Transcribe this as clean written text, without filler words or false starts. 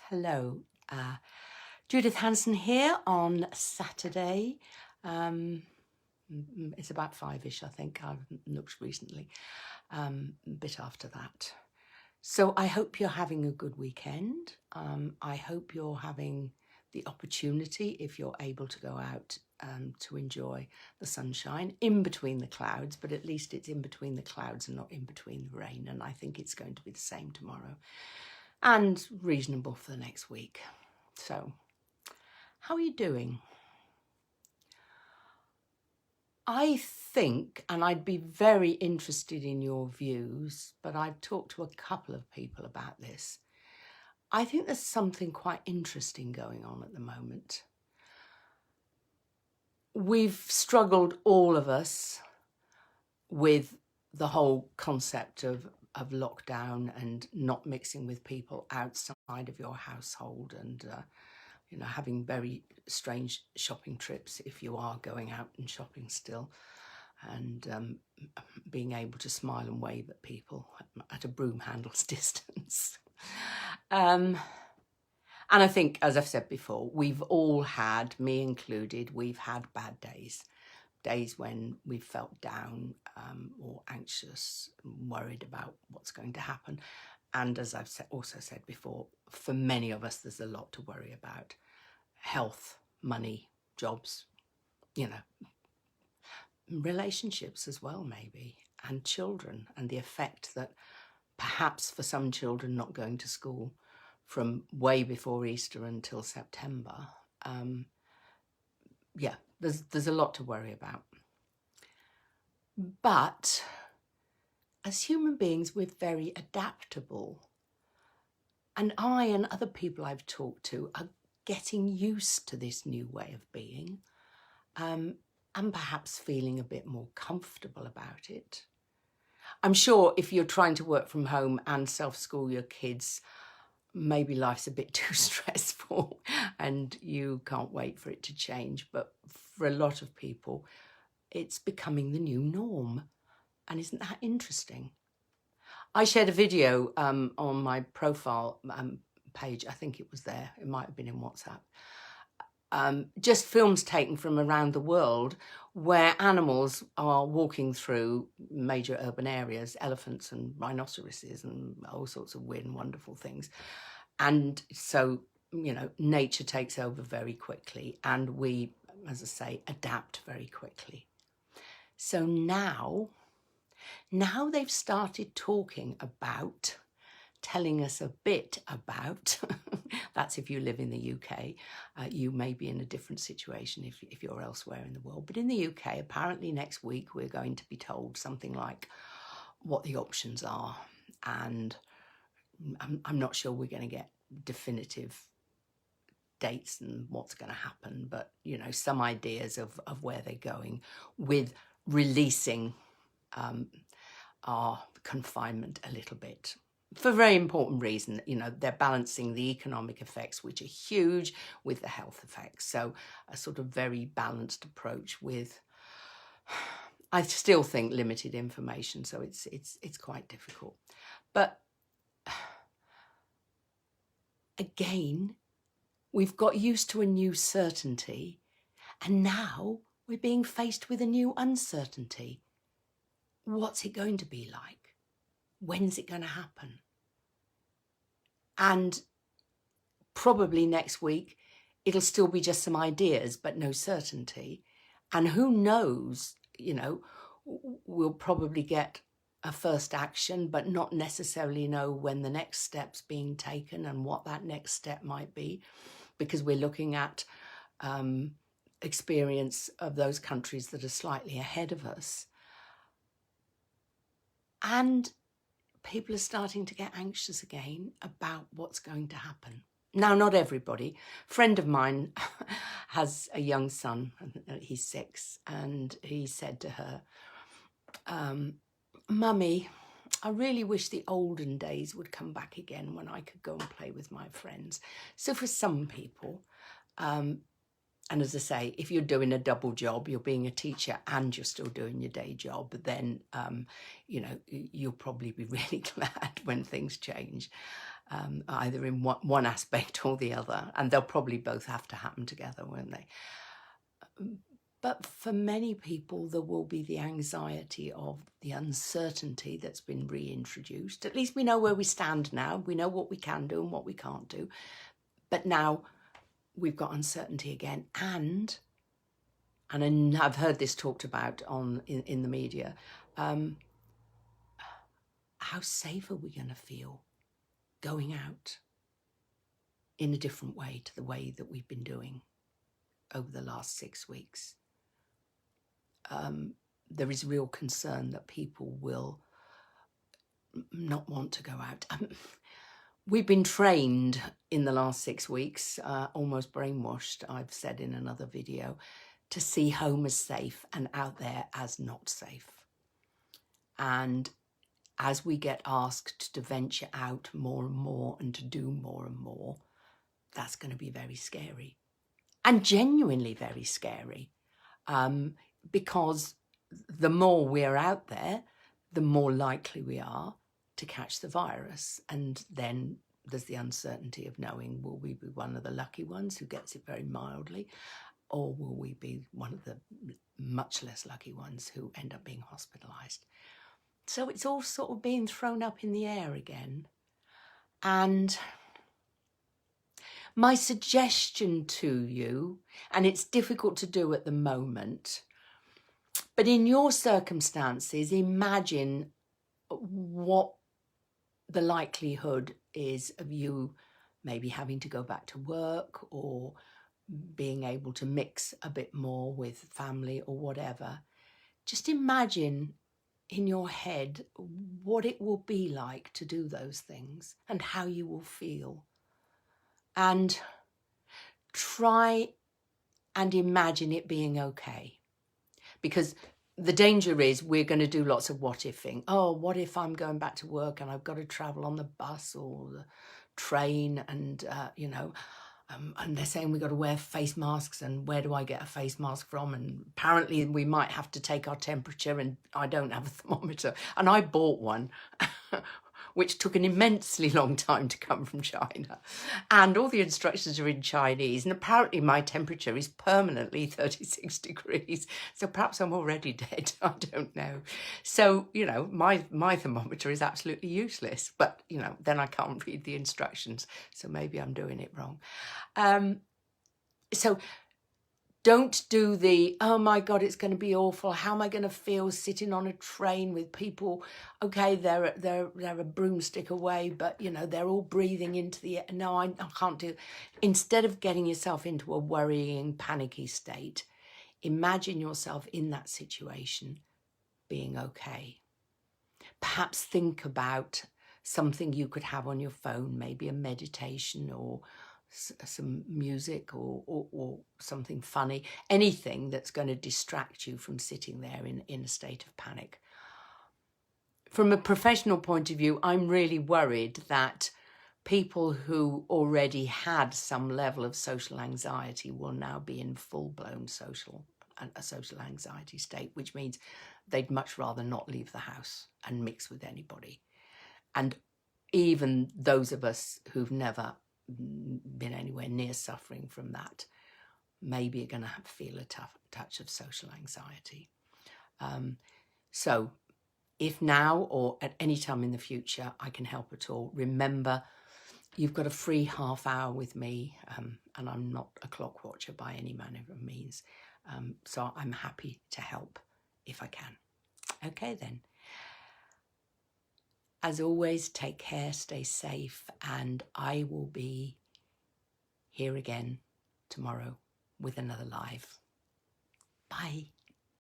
Hello, Judith Hanson here on Saturday. It's about 5ish, I think. I've looked recently, a bit after that. So I hope you're having a good weekend. I hope you're having the opportunity, if you're able to go out, to enjoy the sunshine in between the clouds, but at least it's in between the clouds and not in between the rain. And I think it's going to be the same tomorrow and reasonable for the next week. So, how are you doing? I think, and I'd be very interested in your views, but I've talked to a couple of people about this. I think there's something quite interesting going on at the moment. We've struggled, all of us, with the whole concept of lockdown and not mixing with people outside of your household, and having very strange shopping trips if you are going out and shopping still, and being able to smile and wave at people at a broom handle's distance. And I think, as I've said before, we've all had, me included, we've had bad days when we've felt down or anxious, worried about what's going to happen. And as I've also said before, for many of us, there's a lot to worry about. Health, money, jobs, relationships as well, maybe, and children, and the effect that perhaps for some children not going to school from way before Easter until September. There's a lot to worry about. But as human beings, we're very adaptable. And I and other people I've talked to are getting used to this new way of being, and perhaps feeling a bit more comfortable about it. I'm sure if you're trying to work from home and self-school your kids, maybe life's a bit too stressful and you can't wait for it to change. But for a lot of people, it's becoming the new norm. And isn't that interesting? I shared a video on my profile page. I think it was there. It might have been in WhatsApp. Just films taken from around the world where animals are walking through major urban areas, elephants and rhinoceroses and all sorts of weird and wonderful things. And so, nature takes over very quickly, and we, as I say, adapt very quickly. So now they've started talking about, telling us a bit about, that's if you live in the UK, you may be in a different situation if you're elsewhere in the world. But in the UK, apparently next week, we're going to be told something like what the options are. And I'm not sure we're going to get definitive dates and what's going to happen, but, some ideas of where they're going with releasing our confinement a little bit. For a very important reason, they're balancing the economic effects, which are huge, with the health effects. So a sort of very balanced approach with, I still think, limited information. So it's quite difficult. But again, we've got used to a new certainty, and now we're being faced with a new uncertainty. What's it going to be like? When's it going to happen? And probably next week, it'll still be just some ideas, but no certainty. And who knows, we'll probably get a first action, but not necessarily know when the next step's being taken and what that next step might be, because we're looking at experience of those countries that are slightly ahead of us. And people are starting to get anxious again about what's going to happen. Now, not everybody. A friend of mine has a young son, he's 6, and he said to her, Mummy, I really wish the olden days would come back again when I could go and play with my friends. So for some people, and as I say, if you're doing a double job, you're being a teacher and you're still doing your day job, then, you'll probably be really glad when things change. either in one aspect or the other, and they'll probably both have to happen together, won't they? But for many people, there will be the anxiety of the uncertainty that's been reintroduced. At least we know where we stand now. We know what we can do and what we can't do. But now we've got uncertainty again. And I've heard this talked about in the media, how safe are we going to feel going out in a different way to the way that we've been doing over the last 6 weeks? There is real concern that people will not want to go out. We've been trained in the last 6 weeks, almost brainwashed, I've said in another video, to see home as safe and out there as not safe. And as we get asked to venture out more and more and to do more and more, that's going to be very scary, and genuinely very scary, because the more we're out there, the more likely we are to catch the virus. And then there's the uncertainty of knowing, will we be one of the lucky ones who gets it very mildly, or will we be one of the much less lucky ones who end up being hospitalised? So it's all sort of being thrown up in the air again. And my suggestion to you, and it's difficult to do at the moment, but in your circumstances, imagine what the likelihood is of you maybe having to go back to work, or being able to mix a bit more with family or whatever. Just imagine in your head what it will be like to do those things and how you will feel. And try and imagine it being okay. Because the danger is we're going to do lots of what ifing. Oh, what if I'm going back to work and I've got to travel on the bus or the train, and, and they're saying we've got to wear face masks, and where do I get a face mask from? And apparently we might have to take our temperature, and I don't have a thermometer. And I bought one, which took an immensely long time to come from China. And all the instructions are in Chinese. And apparently my temperature is permanently 36 degrees. So perhaps I'm already dead. I don't know. So, my thermometer is absolutely useless. But, then I can't read the instructions. So maybe I'm doing it wrong. So don't do the, oh my God, it's going to be awful. How am I going to feel sitting on a train with people? Okay, they're a broomstick away, but they're all breathing into the air. No, I can't do. Instead of getting yourself into a worrying, panicky state, imagine yourself in that situation being okay. Perhaps think about something you could have on your phone, maybe a meditation or some music or something funny, anything that's going to distract you from sitting there in a state of panic. From a professional point of view, I'm really worried that people who already had some level of social anxiety will now be in full-blown social anxiety state, which means they'd much rather not leave the house and mix with anybody. And even those of us who've never been anywhere near suffering from that maybe are going to feel a touch of social anxiety. So if now or at any time in the future I can help at all, remember you've got a free half hour with me, and I'm not a clock watcher by any manner of means, so I'm happy to help if I can. Okay then. As always, take care, stay safe, and I will be here again tomorrow with another live. Bye.